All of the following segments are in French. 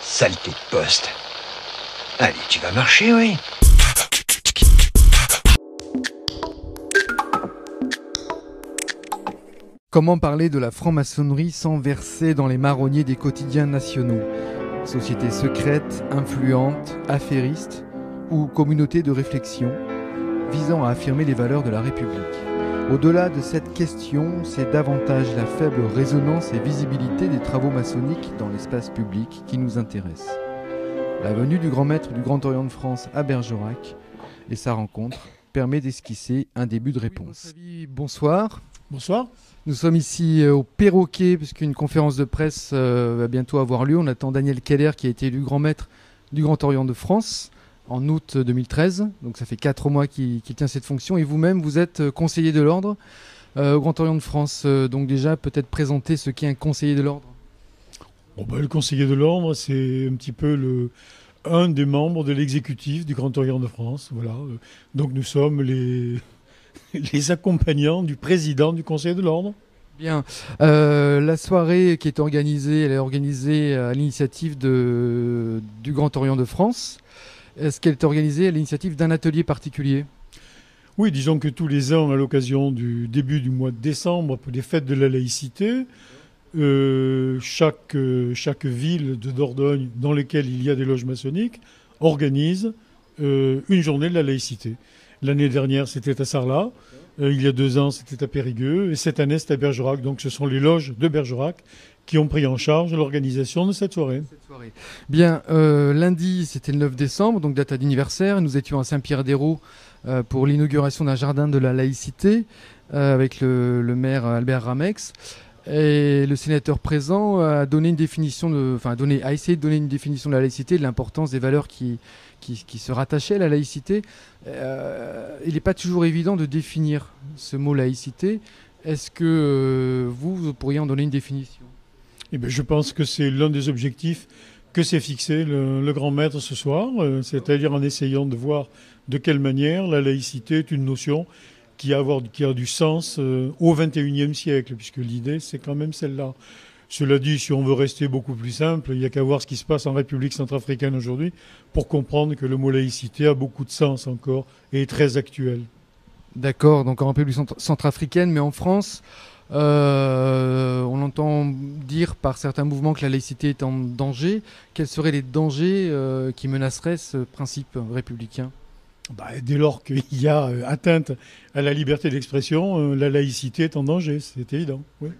Saleté de poste. Allez, tu vas marcher, oui. Comment parler de la franc-maçonnerie sans verser dans les marronniers des quotidiens nationaux? Société secrète, influente, affairiste ou communauté de réflexion visant à affirmer les valeurs de la République? Au-delà de cette question, c'est davantage la faible résonance et visibilité des travaux maçonniques dans l'espace public qui nous intéresse. La venue du grand maître du Grand Orient de France à Bergerac et sa rencontre permet d'esquisser un début de réponse. Bonsoir. Bonsoir. Nous sommes ici au Perroquet, puisqu'une conférence de presse va bientôt avoir lieu. On attend Daniel Keller, qui a été élu grand maître du Grand Orient de France en août 2013. Donc ça fait 4 mois qu'il tient cette fonction. Et vous-même, vous êtes conseiller de l'ordre au Grand Orient de France. Donc déjà, peut-être présenter ce qu'est un conseiller de l'ordre. Le conseiller de l'ordre, c'est un petit peu un des membres de l'exécutif du Grand Orient de France. Voilà. Donc nous sommes les accompagnants du président du Conseil de l'Ordre. Bien. La soirée qui est organisée, elle est organisée à l'initiative du Grand Orient de France. Est-ce qu'elle est organisée à l'initiative d'un atelier particulier? Oui, disons que tous les ans, à l'occasion du début du mois de décembre, pour les fêtes de la laïcité, chaque ville de Dordogne dans lesquelles il y a des loges maçonniques organise une journée de la laïcité. L'année dernière, c'était à Sarlat. Il y a 2 ans, c'était à Périgueux. Et cette année, c'est à Bergerac. Donc, ce sont les loges de Bergerac qui ont pris en charge l'organisation de cette soirée. Bien, lundi, c'était le 9 décembre, donc date d'anniversaire. Nous étions à Saint-Pierre-d'Hérault pour l'inauguration d'un jardin de la laïcité avec le maire Albert Ramex. Et le sénateur présent a donné une définition a essayé de donner une définition de la laïcité, de l'importance des valeurs qui se rattachaient à la laïcité. Il n'est pas toujours évident de définir ce mot laïcité. Est-ce que vous pourriez en donner une définition? Je pense que c'est l'un des objectifs que s'est fixé le grand maître ce soir, c'est-à-dire en essayant de voir de quelle manière la laïcité est une notion qui a du sens au XXIe siècle, puisque l'idée, c'est quand même celle-là. Cela dit, si on veut rester beaucoup plus simple, il n'y a qu'à voir ce qui se passe en République centrafricaine aujourd'hui pour comprendre que le mot laïcité a beaucoup de sens encore et est très actuel. D'accord, donc en République centrafricaine, mais en France, on entend dire par certains mouvements que la laïcité est en danger. Quels seraient les dangers qui menaceraient ce principe républicain ? Dès lors qu'il y a atteinte à la liberté d'expression, la laïcité est en danger, c'est évident. Oui.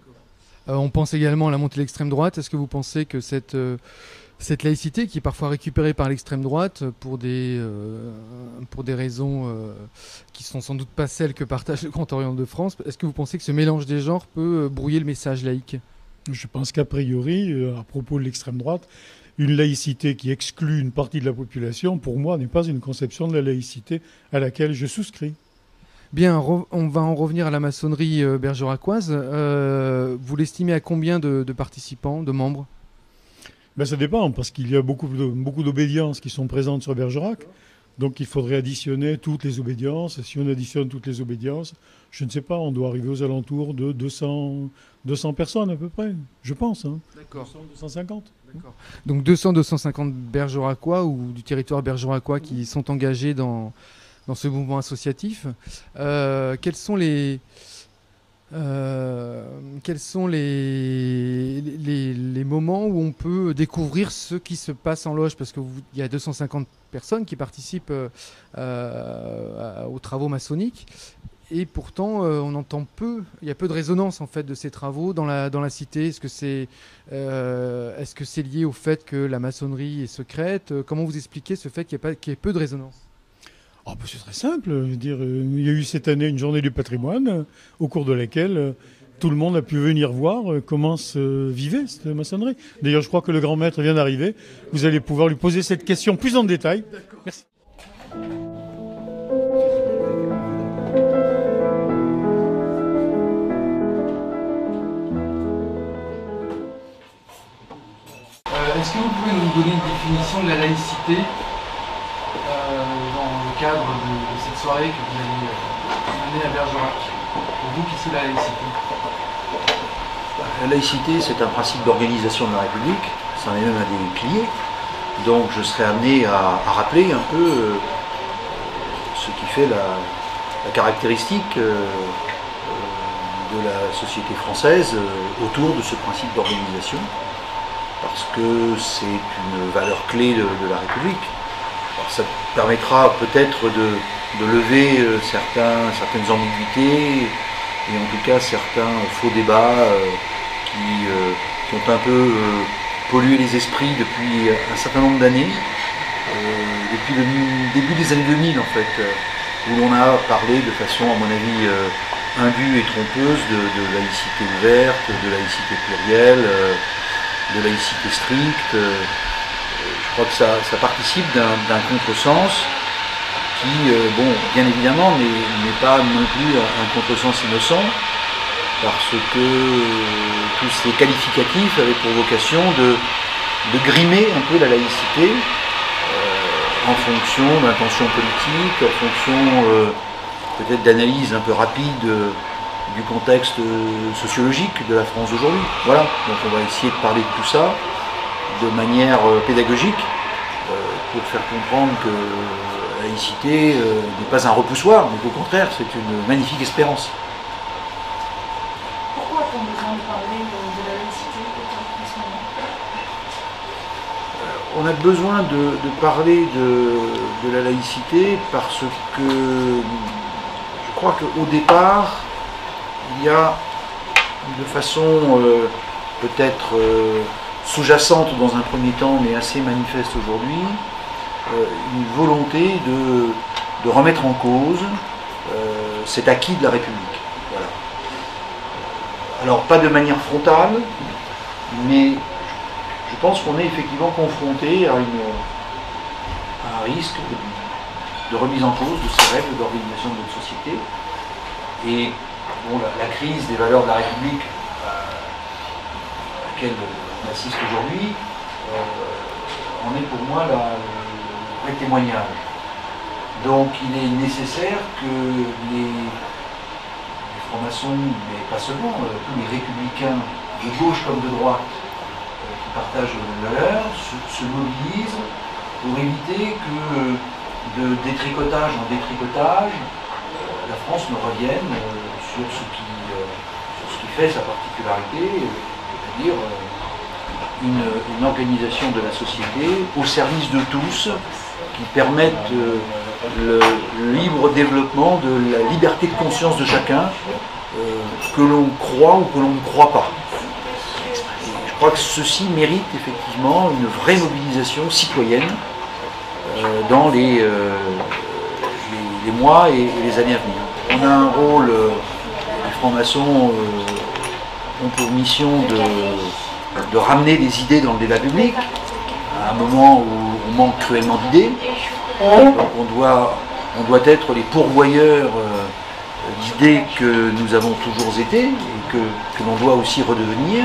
On pense également à la montée de l'extrême droite. Est-ce que vous pensez que cette laïcité, qui est parfois récupérée par l'extrême droite pour des raisons qui sont sans doute pas celles que partage le Grand Orient de France, est-ce que vous pensez que ce mélange des genres peut brouiller le message laïque? Je pense qu'a priori, à propos de l'extrême droite, une laïcité qui exclut une partie de la population, pour moi, n'est pas une conception de la laïcité à laquelle je souscris. Bien, on va en revenir à la maçonnerie bergeracoise. Vous l'estimez à combien de participants, de membres? Ça dépend, parce qu'il y a beaucoup d'obédiences qui sont présentes sur Bergerac. Donc il faudrait additionner toutes les obédiences. Si on additionne toutes les obédiences, je ne sais pas, on doit arriver aux alentours de 200 personnes à peu près, je pense. D'accord. 250. D'accord. Donc 200-250 bergeracois ou du territoire bergeracois qui sont engagés dans ce mouvement associatif. Quels sont les moments où on peut découvrir ce qui se passe en loge? Parce qu'il y a 250 personnes qui participent aux travaux maçonniques. Et pourtant, on entend peu, il y a peu de résonance en fait de ces travaux dans la cité. Est-ce que c'est lié au fait que la maçonnerie est secrète? Comment vous expliquez ce fait qu'il y ait peu de résonance? C'est très simple. Je veux dire, il y a eu cette année une journée du patrimoine au cours de laquelle tout le monde a pu venir voir comment se vivait cette maçonnerie. D'ailleurs, je crois que le grand maître vient d'arriver. Vous allez pouvoir lui poser cette question plus en détail. D'accord. Merci. Est-ce que vous pouvez nous donner une définition de la laïcité dans le cadre de cette soirée que vous allez mener à Bergerac? Pour vous, qu'est-ce que la laïcité? La laïcité, c'est un principe d'organisation de la République, c'en est même un des piliers. Donc je serai amené à rappeler un peu ce qui fait la caractéristique de la société française autour de ce principe d'organisation, parce que c'est une valeur clé de la République. Alors, ça permettra peut-être de lever certaines ambiguïtés et en tout cas certains faux débats qui ont un peu pollué les esprits depuis un certain nombre d'années, depuis le début des années 2000 en fait, où l'on a parlé de façon à mon avis indue et trompeuse de laïcité ouverte, de laïcité plurielle, de laïcité stricte. Je crois que ça participe d'un contresens qui, bon, bien évidemment, n'est pas non plus un contresens innocent, parce que tous ces qualificatifs avaient pour vocation de grimer un peu la laïcité en fonction d'intentions politiques, en fonction peut-être d'analyse un peu rapide du contexte sociologique de la France d'aujourd'hui. Voilà, donc on va essayer de parler de tout ça de manière pédagogique pour faire comprendre que la laïcité n'est pas un repoussoir, mais qu'au contraire c'est une magnifique espérance. Pourquoi a-t-on besoin de parler de la laïcité en ce moment ? On a besoin de parler de la laïcité parce que je crois qu'au départ, il y a de façon peut-être sous-jacente dans un premier temps, mais assez manifeste aujourd'hui, une volonté de remettre en cause cet acquis de la République. Voilà. Alors pas de manière frontale, mais je pense qu'on est effectivement confronté à un risque de remise en cause de ces règles d'organisation de notre société. Et bon, la crise des valeurs de la République à laquelle on assiste aujourd'hui en est pour moi le vrai témoignage. Donc il est nécessaire que les francs-maçons, mais pas seulement, tous les républicains de gauche comme de droite qui partagent les valeurs se mobilisent pour éviter que de détricotage en détricotage, la France ne revienne sur ce qui fait sa particularité, c'est-à-dire une organisation de la société au service de tous, qui permette le libre développement de la liberté de conscience de chacun, que l'on croit ou que l'on ne croit pas. Et je crois que ceci mérite effectivement une vraie mobilisation citoyenne dans les mois et les années à venir. On a un rôle, les francs-maçons ont pour mission de ramener des idées dans le débat public, à un moment où on manque cruellement d'idées. Donc on doit être les pourvoyeurs d'idées que nous avons toujours été et que l'on doit aussi redevenir.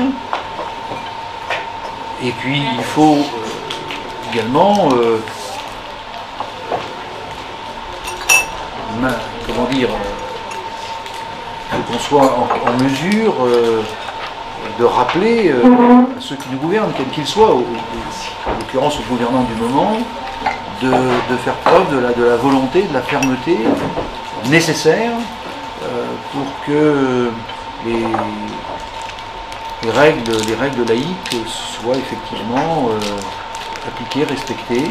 Et puis il faut également comment dire, qu'on soit en mesure de rappeler à ceux qui nous gouvernent, quels qu'ils soient, en l'occurrence aux gouvernants du moment, de faire preuve de la volonté, de la fermeté nécessaire pour que les règles laïques soient effectivement appliquées, respectées.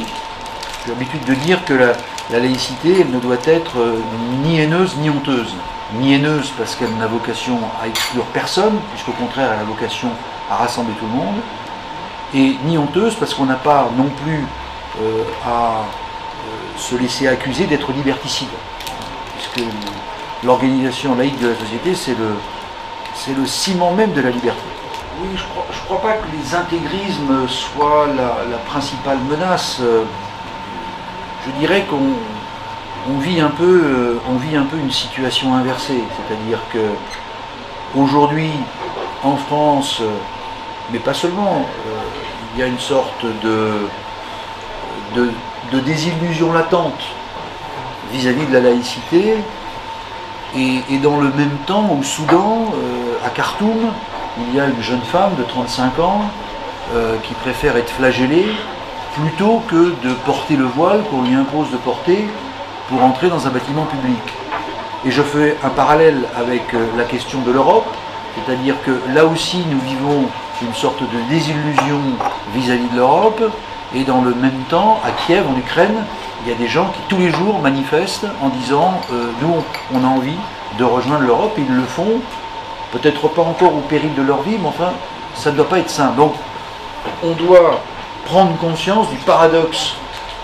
J'ai l'habitude de dire que la laïcité, elle ne doit être ni haineuse ni honteuse. Ni haineuse parce qu'elle n'a vocation à exclure personne, puisqu'au contraire elle a vocation à rassembler tout le monde, et ni honteuse parce qu'on n'a pas non plus à se laisser accuser d'être liberticide, puisque l'organisation laïque de la société, c'est le ciment même de la liberté. Oui, je crois pas que les intégrismes soient la principale menace. Je dirais qu'on vit un peu une situation inversée, c'est-à-dire que aujourd'hui, en France, mais pas seulement, il y a une sorte de désillusion latente vis-à-vis de la laïcité, et dans le même temps, au Soudan, à Khartoum, il y a une jeune femme de 35 ans qui préfère être flagellée plutôt que de porter le voile qu'on lui impose de porter pour entrer dans un bâtiment public. Et je fais un parallèle avec la question de l'Europe, c'est-à-dire que là aussi nous vivons une sorte de désillusion vis-à-vis de l'Europe, et dans le même temps, à Kiev, en Ukraine, il y a des gens qui tous les jours manifestent en disant nous on a envie de rejoindre l'Europe, et ils le font, peut-être pas encore au péril de leur vie, mais enfin ça ne doit pas être simple. Donc on doit prendre conscience du paradoxe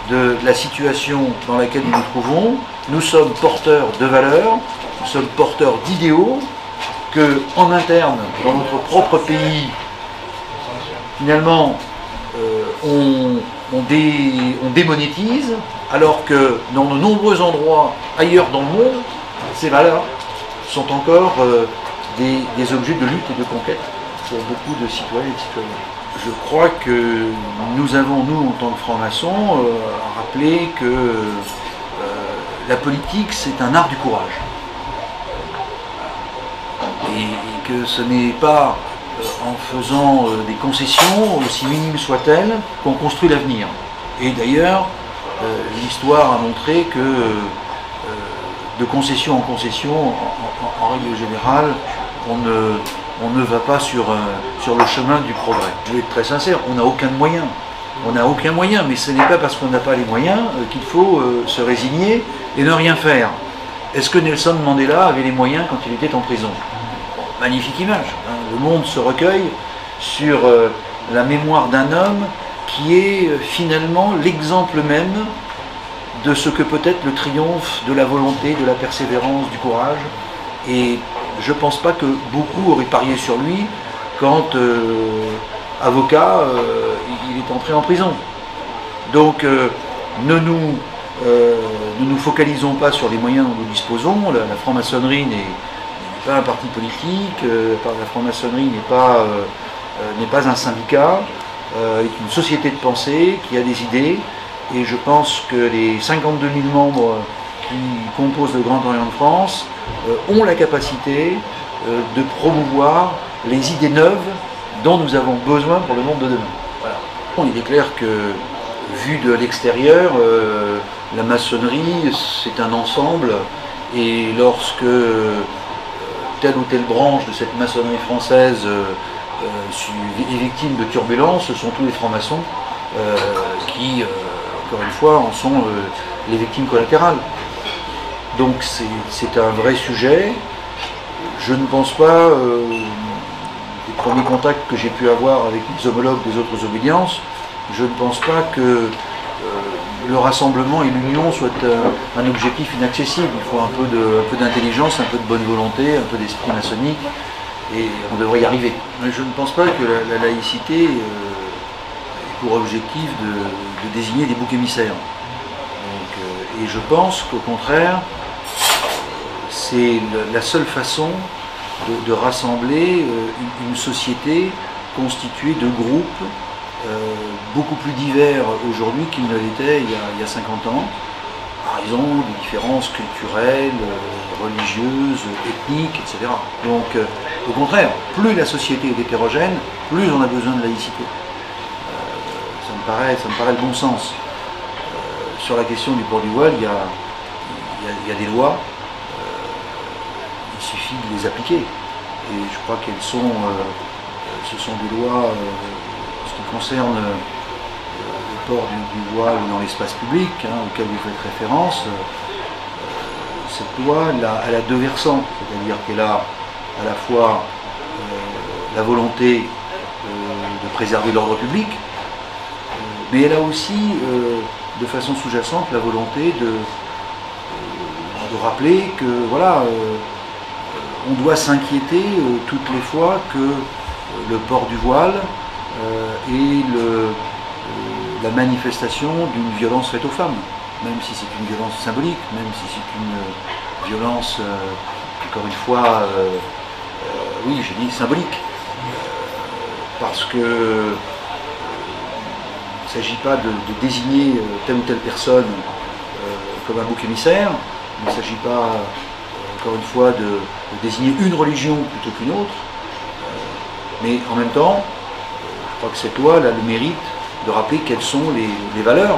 de la situation dans laquelle nous nous trouvons. Nous sommes porteurs de valeurs, nous sommes porteurs d'idéaux, que en interne, dans notre propre pays, finalement, on démonétise, alors que dans de nombreux endroits ailleurs dans le monde, ces valeurs sont encore des objets de lutte et de conquête pour beaucoup de citoyens et de citoyennes. Je crois que nous avons, nous, en tant que francs-maçons, rappelé que la politique, c'est un art du courage. Et que ce n'est pas en faisant des concessions, aussi minimes soient-elles, qu'on construit l'avenir. Et d'ailleurs, l'histoire a montré que de concession en concession, en règle générale, on ne va pas sur le chemin du progrès. Je vais être très sincère, on n'a aucun moyen. On n'a aucun moyen, mais ce n'est pas parce qu'on n'a pas les moyens qu'il faut se résigner et ne rien faire. Est-ce que Nelson Mandela avait les moyens quand il était en prison? Magnifique image. Hein. Le monde se recueille sur la mémoire d'un homme qui est finalement l'exemple même de ce que peut être le triomphe de la volonté, de la persévérance, du courage. Et je ne pense pas que beaucoup auraient parié sur lui quand, avocat, il est entré en prison. Donc ne nous focalisons pas sur les moyens dont nous disposons. La franc-maçonnerie n'est pas un parti politique, la franc-maçonnerie n'est pas un syndicat, est une société de pensée qui a des idées, et je pense que les 52 000 membres qui composent le Grand Orient de France ont la capacité de promouvoir les idées neuves dont nous avons besoin pour le monde de demain. Voilà. Il est clair que, vu de l'extérieur, la maçonnerie, c'est un ensemble, et lorsque telle ou telle branche de cette maçonnerie française est victime de turbulences, ce sont tous les francs-maçons qui, encore une fois, en sont les victimes collatérales. Donc c'est un vrai sujet. Je ne pense pas, des premiers contacts que j'ai pu avoir avec les homologues des autres obédiences, je ne pense pas que le rassemblement et l'union soient un objectif inaccessible. Il faut un peu d'intelligence, un peu de bonne volonté, un peu d'esprit maçonnique, et on devrait y arriver. Mais je ne pense pas que la laïcité ait pour objectif de désigner des boucs émissaires. Donc, et je pense qu'au contraire, c'est la seule façon de rassembler une société constituée de groupes beaucoup plus divers aujourd'hui qu'ils ne l'étaient il y a 50 ans, par exemple des différences culturelles, religieuses, ethniques, etc. Donc au contraire, plus la société est hétérogène, plus on a besoin de laïcité. Ça me paraît le bon sens. Sur la question du port du voile, il y a des lois, il suffit de les appliquer. Et je crois qu'elles sont, ce sont des lois, ce qui concerne le port du voile dans l'espace public, auquel vous faites référence. Cette loi, elle a deux versants, c'est-à-dire qu'elle a à la fois la volonté de préserver l'ordre public, mais elle a aussi, de façon sous-jacente, la volonté de rappeler que voilà, on doit s'inquiéter toutes les fois que le port du voile est la manifestation d'une violence faite aux femmes, même si c'est une violence symbolique, même si c'est une violence, encore une fois, oui, j'ai dit symbolique, parce que il ne s'agit pas de désigner telle ou telle personne comme un bouc émissaire, il ne s'agit pas, encore une fois, de désigner une religion plutôt qu'une autre. Mais en même temps, je crois que cette loi a le mérite de rappeler quelles sont les valeurs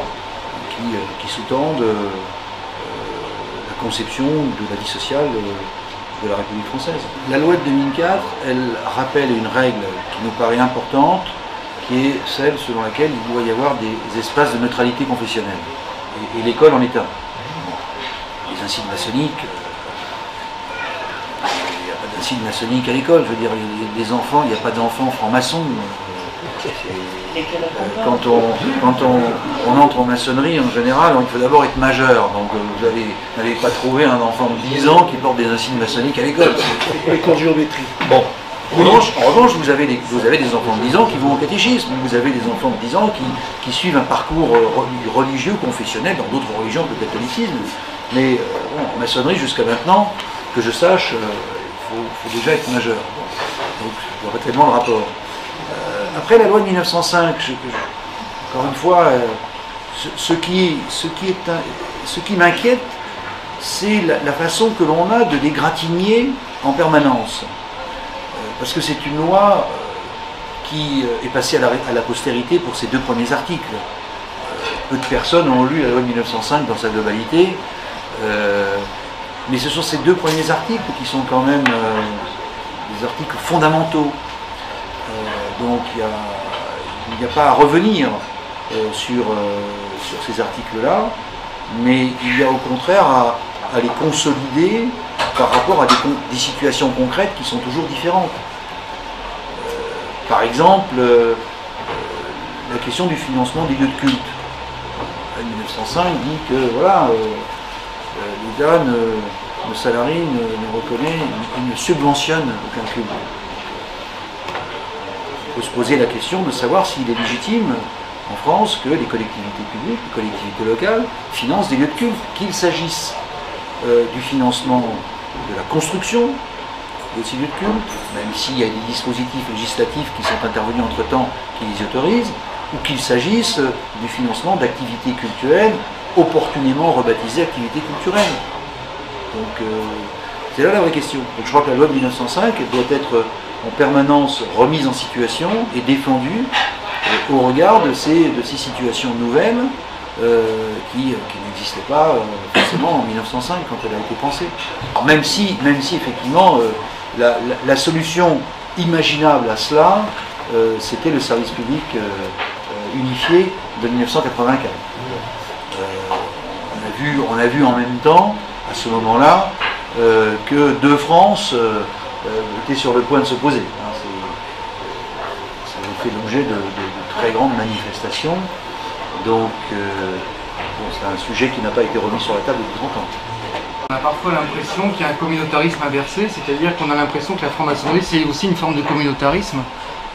qui sous-tendent la conception de la vie sociale de la République française. La loi de 2004, elle rappelle une règle qui nous paraît importante, qui est celle selon laquelle il doit y avoir des espaces de neutralité confessionnelle. Et l'école en est un. Les insignes maçonniques, il n'y a pas d'insignes maçonniques à l'école, je veux dire, les enfants, il n'y a pas d'enfants francs-maçons. Quand on entre en maçonnerie, en général, il faut d'abord être majeur. Donc vous n'allez pas trouver un enfant de 10 ans qui porte des insignes maçonniques à l'école. Les cours de géométrie. Bon. En revanche, vous avez des enfants de 10 ans qui vont au catéchisme, vous avez des enfants de 10 ans qui suivent un parcours religieux, confessionnel, dans d'autres religions que le catholicisme. Mais en maçonnerie, jusqu'à maintenant, que je sache, il faut déjà être majeur. Donc je vois pas tellement le rapport. Après la loi de 1905, encore une fois, ce qui m'inquiète, c'est la façon que l'on a de l'égratigner en permanence. Parce que c'est une loi qui est passée à la postérité pour ses 2 premiers articles. Peu de personnes ont lu la loi de 1905 dans sa globalité, mais ce sont ces 2 premiers articles qui sont quand même des articles fondamentaux. Donc il n'y a pas à revenir sur ces articles-là, mais il y a au contraire à les consolider par rapport à des situations concrètes qui sont toujours différentes. Par exemple, la question du financement des lieux de culte. 1905 dit que voilà, l'État ne salarie, ne reconnaît, ne subventionne aucun culte. Il faut se poser la question de savoir s'il est légitime en France que les collectivités publiques, les collectivités locales financent des lieux de culte, qu'il s'agisse du financement de la construction de ces lieux de culte, même s'il y a des dispositifs législatifs qui sont intervenus entre-temps qui les autorisent, ou qu'il s'agisse du financement d'activités culturelles opportunément rebaptisées activités culturelles. Donc c'est là la vraie question. Donc je crois que la loi de 1905 elle doit être en permanence remise en situation et défendue au regard de ces situations nouvelles qui n'existaient pas forcément en 1905 quand elle a été pensée. Alors même si effectivement la solution imaginable à cela, c'était le service public unifié de 1984. On a vu en même temps, à ce moment-là, que 2 France était sur le point de se poser. Ça a fait l'objet de très grandes manifestations. Donc, c'est un sujet qui n'a pas été remis sur la table depuis 30 ans. On a parfois l'impression qu'il y a un communautarisme inversé, c'est-à-dire qu'on a l'impression que la franc-maçonnerie c'est aussi une forme de communautarisme.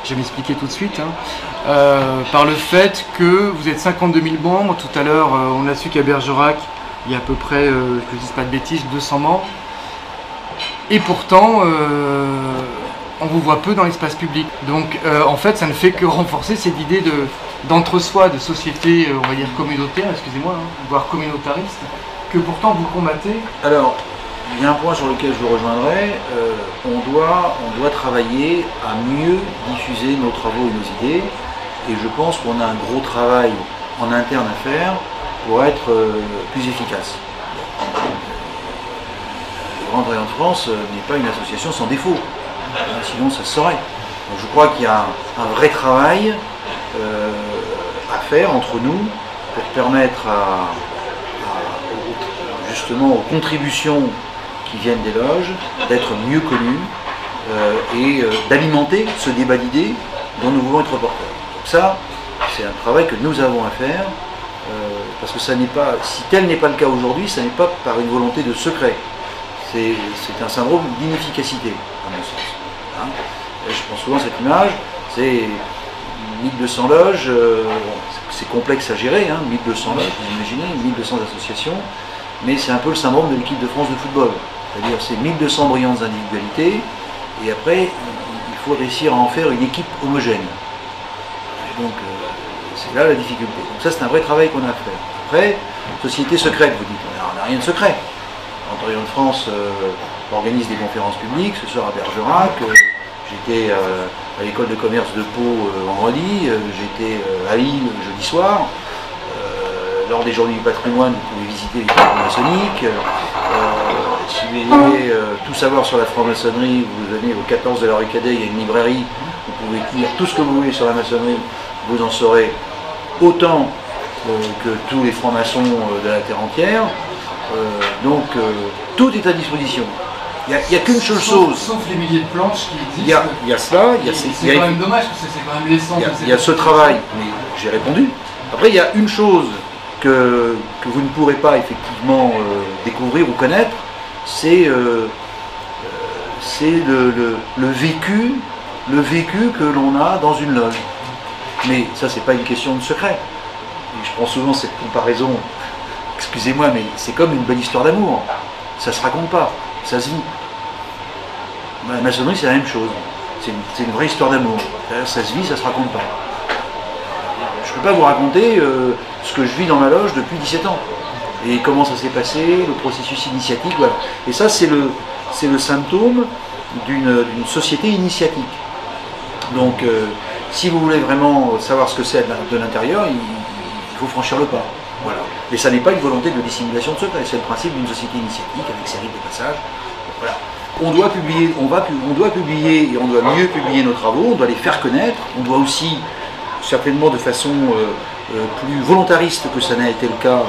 Je vais m'expliquer tout de suite. Par le fait que vous êtes 52 000 membres, tout à l'heure on a su qu'à Bergerac, il y a à peu près, que je ne dise pas de bêtises, 200 membres. Et pourtant, on vous voit peu dans l'espace public. Donc en fait, ça ne fait que renforcer cette idée d'entre-soi, de société, on va dire communautaire, excusez-moi, voire communautariste, que pourtant vous combattez. Alors, il y a un point sur lequel je vous rejoindrai, on doit travailler à mieux diffuser nos travaux et nos idées, et je pense qu'on a un gros travail en interne à faire pour être plus efficace. Le Grand Orient de France n'est pas une association sans défaut, sinon ça se saurait. Donc je crois qu'il y a un vrai travail à faire entre nous pour permettre justement aux contributions qui viennent des loges d'être mieux connues et d'alimenter ce débat d'idées dont nous voulons être porteurs. Donc ça, c'est un travail que nous avons à faire parce que ça n'est pas, si tel n'est pas le cas aujourd'hui, ça n'est pas par une volonté de secret. C'est un syndrome d'inefficacité, à mon sens. Hein. Je prends souvent cette image, c'est 1200 loges, c'est complexe à gérer, hein, 1200 loges, vous imaginez, 1200 associations, mais c'est un peu le syndrome de l'équipe de France de football. C'est-à-dire c'est 1200 brillantes individualités, et après, il faut réussir à en faire une équipe homogène. Et donc, c'est là la difficulté. Donc ça, c'est un vrai travail qu'on a à faire. Après, société secrète, vous dites, on n'a rien de secret. L'Orient de France organise des conférences publiques, ce soir à Bergerac, J'étais à l'école de commerce de Pau vendredi, j'étais à Lille jeudi soir. Lors des journées du patrimoine, vous pouvez visiter les temples maçonniques. Si vous voulez tout savoir sur la franc-maçonnerie, vous venez au 14 de la rue Cadet, il y a une librairie, vous pouvez lire tout ce que vous voulez sur la maçonnerie, vous en saurez autant que tous les francs-maçons de la terre entière. Donc tout est à disposition. Il n'y a qu'une seule chose. Sauf les milliers de planches qui existent. Il y a cela, c'est quand même dommage parce que c'est quand même l'essence. Il y a ce travail, mais j'ai répondu. Après, il y a une chose que vous ne pourrez pas effectivement découvrir ou connaître, c'est le vécu que l'on a dans une loge. Mais ça, c'est pas une question de secret. Et je prends souvent cette comparaison, excusez-moi, mais c'est comme une belle histoire d'amour. Ça se raconte pas, ça se vit. La maçonnerie, c'est la même chose. C'est une vraie histoire d'amour. Ça se vit, ça se raconte pas. Je ne peux pas vous raconter ce que je vis dans ma loge depuis 17 ans. Et comment ça s'est passé, le processus initiatique, voilà. Et ça, c'est le symptôme d'une société initiatique. Donc, si vous voulez vraiment savoir ce que c'est de l'intérieur, il faut franchir le pas. Voilà. Mais ça n'est pas une volonté de dissimulation de secret, c'est le principe d'une société initiatique avec ses rites de passage. Voilà. On doit publier et on doit mieux publier nos travaux, on doit les faire connaître, on doit aussi, certainement de façon plus volontariste que ça n'a été le cas,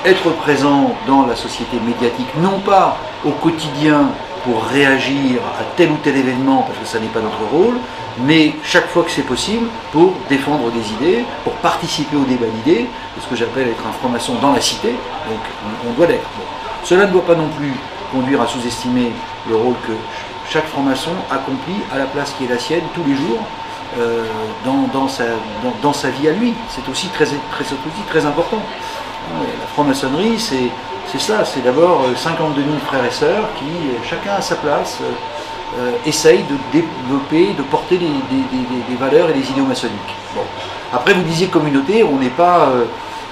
être présent dans la société médiatique, non pas au quotidien pour réagir à tel ou tel événement, parce que ça n'est pas notre rôle, mais chaque fois que c'est possible, pour défendre des idées, pour participer au débat d'idées, ce que j'appelle être un franc-maçon dans la cité, donc on doit l'être. Bon. Cela ne doit pas non plus conduire à sous-estimer le rôle que chaque franc-maçon accomplit à la place qui est la sienne tous les jours dans sa vie à lui. C'est aussi très important. La franc-maçonnerie, c'est ça, c'est d'abord 52 000 frères et sœurs qui, chacun à sa place, essayent de développer, de porter des valeurs et des idéaux maçonniques. Bon. Après, vous disiez communauté, on n'est pas...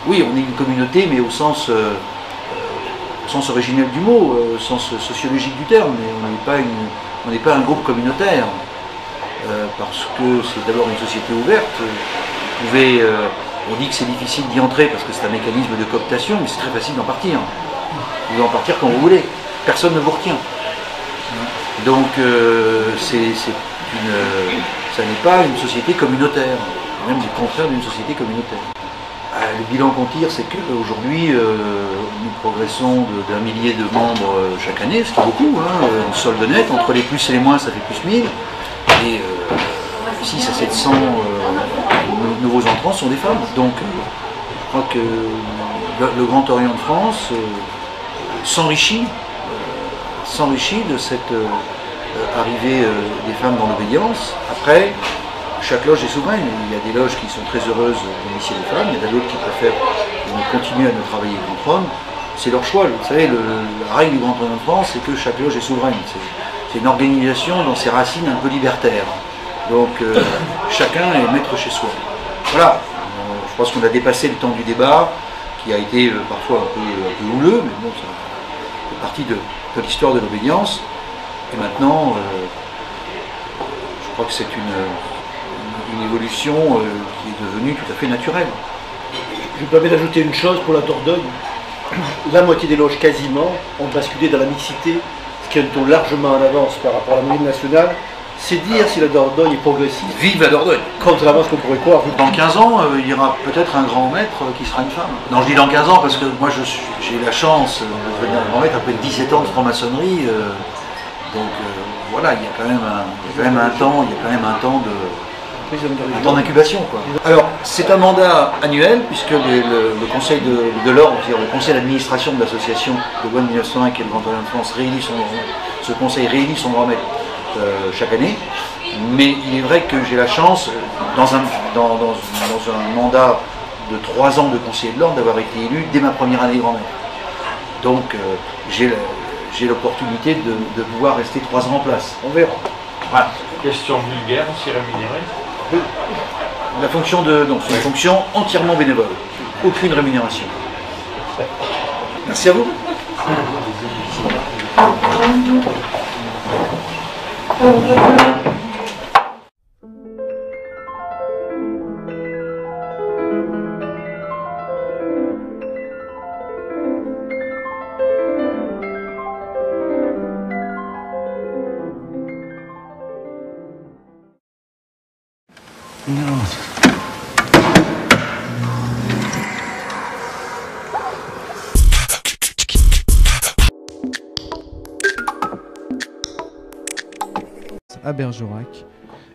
oui, on est une communauté, mais au sens originel du mot, au sens sociologique du terme, mais on n'est pas un groupe communautaire, parce que c'est d'abord une société ouverte. Vous pouvez... on dit que c'est difficile d'y entrer parce que c'est un mécanisme de cooptation, mais c'est très facile d'en partir. Vous pouvez en partir quand vous voulez. Personne ne vous retient. Donc ça n'est pas une société communautaire, même du contraire d'une société communautaire. Le bilan qu'on tire, c'est qu'aujourd'hui, nous progressons d'un millier de membres chaque année, ce qui est beaucoup, hein, en solde net. Entre les plus et les moins, ça fait plus 1000. Et 600 à 700 nouveaux entrants sont des femmes. Donc je crois que le Grand Orient de France s'enrichit de cette arrivée des femmes dans l'obédience. Après, chaque loge est souveraine. Il y a des loges qui sont très heureuses d'initier les femmes, il y en a d'autres qui préfèrent continuer à ne travailler qu'entre hommes. C'est leur choix. Vous savez, la règle du Grand Orient de France, c'est que chaque loge est souveraine. C'est une organisation dans ses racines un peu libertaire. Donc chacun est maître chez soi. Voilà, je pense qu'on a dépassé le temps du débat, qui a été parfois un peu houleux, mais bon, ça fait partie de l'histoire de l'obédience. Et maintenant, je crois que c'est une évolution qui est devenue tout à fait naturelle. Je me permets d'ajouter une chose pour la Dordogne. La moitié des loges quasiment ont basculé dans la mixité, ce qui est un ton largement en avance par rapport à la moyenne nationale. C'est dire si la Dordogne est progressive. Vive la Dordogne! Contrairement à ce qu'on pourrait croire. Dans 15 ans, il y aura peut-être un grand maître qui sera une femme. Non, je dis dans 15 ans parce que moi j'ai la chance de devenir grand maître après 17 ans de franc-maçonnerie. Donc voilà, il y a quand même un temps d'incubation, quoi. Alors, c'est un mandat annuel, puisque le Conseil de l'Ordre, c'est-à-dire le Conseil d'administration de l'association de Loin 1901 qui est le Grand Orient de France, ce conseil réélit son grand maître chaque année. Mais il est vrai que j'ai la chance, dans un mandat de 3 ans de conseiller de l'Ordre, d'avoir été élu dès ma première année grand maître. Donc, j'ai l'opportunité de pouvoir rester 3 ans en place. On verra. Voilà. Question vulgaire, aussi rémunérée? La fonction non, c'est une fonction entièrement bénévole. Aucune rémunération. Merci à vous. Non. À Bergerac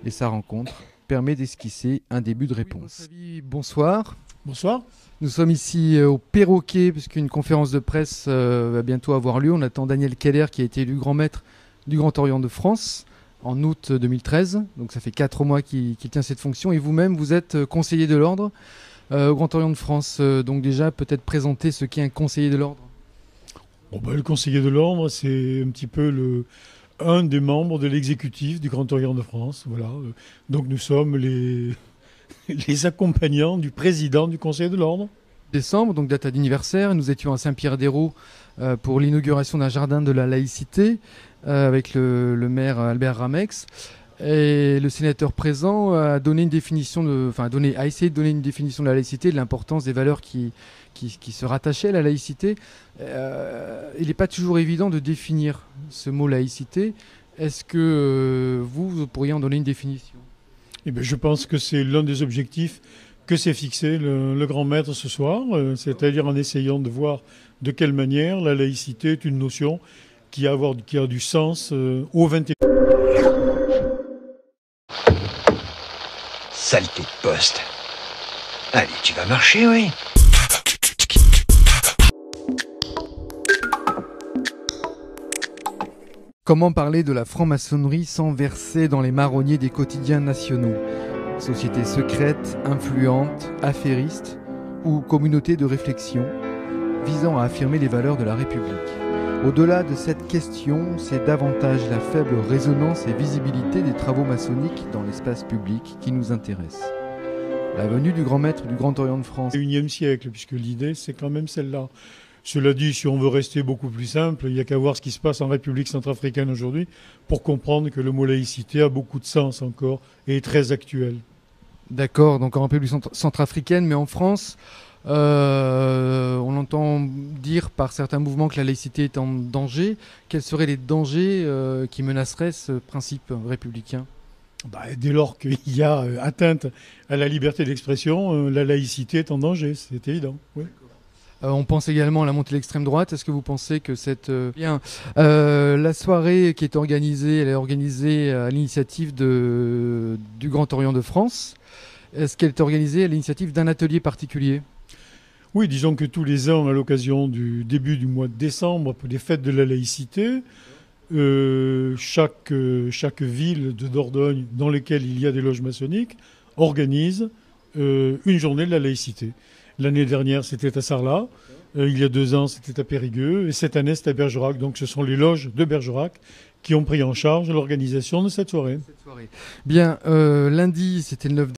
et sa rencontre permet d'esquisser un début de réponse. Bonsoir. Bonsoir. Nous sommes ici au Perroquet puisqu'une conférence de presse va bientôt avoir lieu. On attend Daniel Keller qui a été élu grand maître du Grand Orient de France en août 2013. Donc ça fait 4 mois qu'il tient cette fonction. Et vous-même, vous êtes conseiller de l'ordre au Grand Orient de France. Donc déjà, peut-être présenter ce qu'est un conseiller de l'ordre. Le conseiller de l'ordre, c'est un petit peu un des membres de l'exécutif du Grand Orient de France. Voilà. Donc nous sommes les accompagnants du président du Conseil de l'ordre. Décembre, donc date d'anniversaire, nous étions à Saint-Pierre-d'Hérault pour l'inauguration d'un jardin de la laïcité avec le maire Albert Ramex. Et le sénateur présent a donné une définition a essayé de donner une définition de la laïcité, de l'importance des valeurs qui se rattachaient à la laïcité. Il n'est pas toujours évident de définir ce mot laïcité. Est-ce que vous pourriez en donner une définition ? Je pense que c'est l'un des objectifs que s'est fixé le grand maître ce soir, c'est-à-dire en essayant de voir de quelle manière la laïcité est une notion qui a du sens au XXI. Saleté de poste. Allez, tu vas marcher, oui. Comment parler de la franc-maçonnerie sans verser dans les marronniers des quotidiens nationaux ? Société secrète, influente, affairiste ou communauté de réflexion visant à affirmer les valeurs de la République. Au-delà de cette question, c'est davantage la faible résonance et visibilité des travaux maçonniques dans l'espace public qui nous intéresse. La venue du grand maître du Grand Orient de France. Au XIe siècle, puisque l'idée c'est quand même celle-là. Cela dit, si on veut rester beaucoup plus simple, il n'y a qu'à voir ce qui se passe en République centrafricaine aujourd'hui pour comprendre que le mot laïcité a beaucoup de sens encore et est très actuel. D'accord, donc en République centrafricaine, mais en France, on entend dire par certains mouvements que la laïcité est en danger. Quels seraient les dangers qui menaceraient ce principe républicain ? Dès lors qu'il y a atteinte à la liberté d'expression, la laïcité est en danger, c'est évident. Oui. On pense également à la montée de l'extrême droite. Est-ce que vous pensez que la soirée qui est organisée, elle est organisée à l'initiative du Grand Orient de France. Est-ce qu'elle est organisée à l'initiative d'un atelier particulier ? Oui, disons que tous les ans, à l'occasion du début du mois de décembre, pour les fêtes de la laïcité, chaque ville de Dordogne dans lesquelles il y a des loges maçonniques organise une journée de la laïcité. L'année dernière, c'était à Sarlat. Il y a 2 ans, c'était à Périgueux. Et cette année, c'est à Bergerac. Donc, ce sont les loges de Bergerac qui ont pris en charge l'organisation de cette soirée. Bien, lundi, c'était le 9